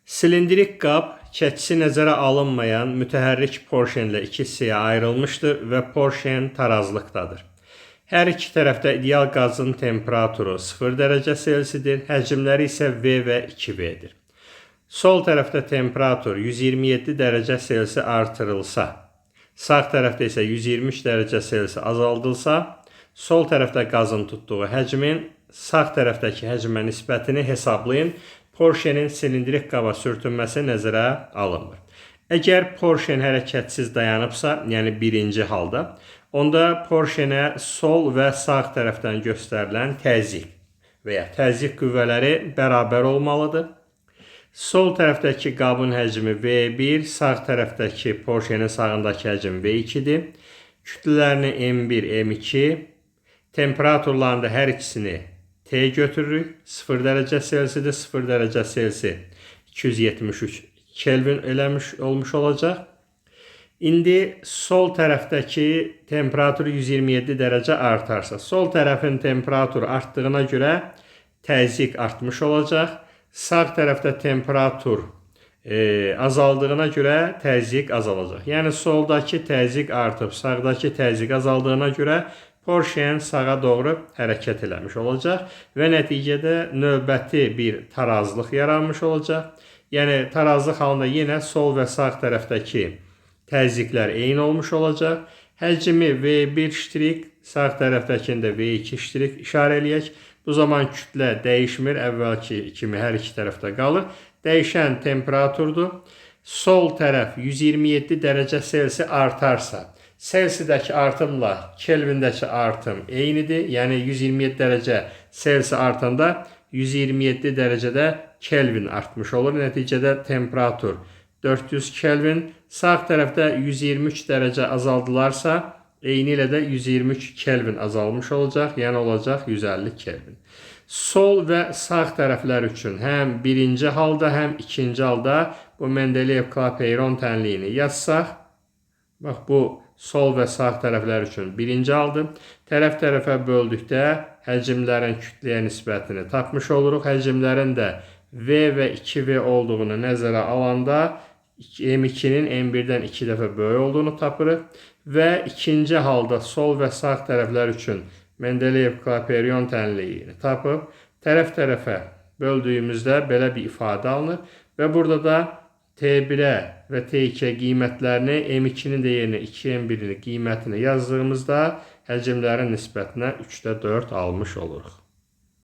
Silindrik qab çəkisi nəzərə alınmayan mütəhərrik porşenlə iki hissəyə ayrılmışdır və porşen tarazlıqdadır. Hər iki tərəfdə ideal qazın temperaturu 0 dərəcə Selsidir, həcmləri isə V və 2V'dir. Sol tərəfdə temperatur 127 dərəcə Selsi artırılsa, sağ tərəfdə isə 123 dərəcə Selsi azaldılsa, sol tərəfdə qazın tutduğu həcmin sağ tərəfdəki həcmə nisbətini hesablayın. Porşenin silindrik qaba sürtünməsi nəzərə alınmır. Əgər porşen hərəkətsiz dayanıbsa, yəni birinci halda, onda porşenə sol və sağ tərəfdən göstərilən təzyiq və ya təzyiq qüvvələri bərabər olmalıdır. Sol tərəfdəki qabın həcmi V1, sağ tərəfdəki porşenin sağındakı həcm V2-dir. Kütlələrini M1, M2, temperaturlarında hər ikisini T götürürük. 0 dərəcə Selsidir. 0 dərəcə Selsi 273 Kelvin olmuş olacaq. İndi sol tərəfdəki temperatur 127 dərəcə artarsa, sol tərəfin temperaturu artdığına görə təzyiq artmış olacaq. Sağ tərəfdə temperatur azaldığına görə təzyiq azalacaq. Yəni soldakı təzyiq artıb, sağdakı təzyiq azaldığına görə porşen sağa doğru hərəkət eləmiş olacaq və nəticədə növbəti bir tarazlıq yaranmış olacaq. Yəni tarazlıq halında yenə sol və sağ tərəfdəki təzyiqlər eyni olmuş olacaq. Həcmi V1 ştrik, sağ tərəfdəkində V2 ştrik işarə eləyək. Bu zaman kütlə dəyişmir, əvvəlki kimi hər iki tərəfdə qalır. Dəyişən temperaturdur. Sol tərəf 127 dərəcə Selsi artarsa, Selsidəki artımla Kelvindəki artım eynidir. Yəni 127 dərəcə Selsi artanda 127 dərəcədə Kelvin artmış olur. Nəticədə temperatur 400 Kelvin. Sağ tərəfdə 123 dərəcə azaldılarsa, eyni ilə də 123 Kelvin azalmış olacaq. Yəni olacaq 150 Kelvin. Sol və sağ tərəflər üçün həm birinci halda, həm ikinci halda bu Mendeleyev-Klapeyron tənliyini yazsaq, bax bu sol və sağ tərəflər üçün birinci haldır. Tərəf-tərəfə böldükdə həcmlərin kütləyə nisbətini tapmış oluruq. Həcmlərin də V və 2V olduğunu nəzərə alanda M2-nin M1-dən 2 dəfə böyük olduğunu tapırıq. Və ikinci halda sol və sağ tərəflər üçün Mendeleyev-Klapeyron tənliyini tapıb tərəf-tərəfə böldüyümüzdə belə bir ifadə alınır. Və burada da T1-ə və T2-ə qiymətlərini, M2-nin də yerinə 2M1-in qiymətini yazdığımızda həcmlərin nisbətinə 3-də 4 almış oluruq.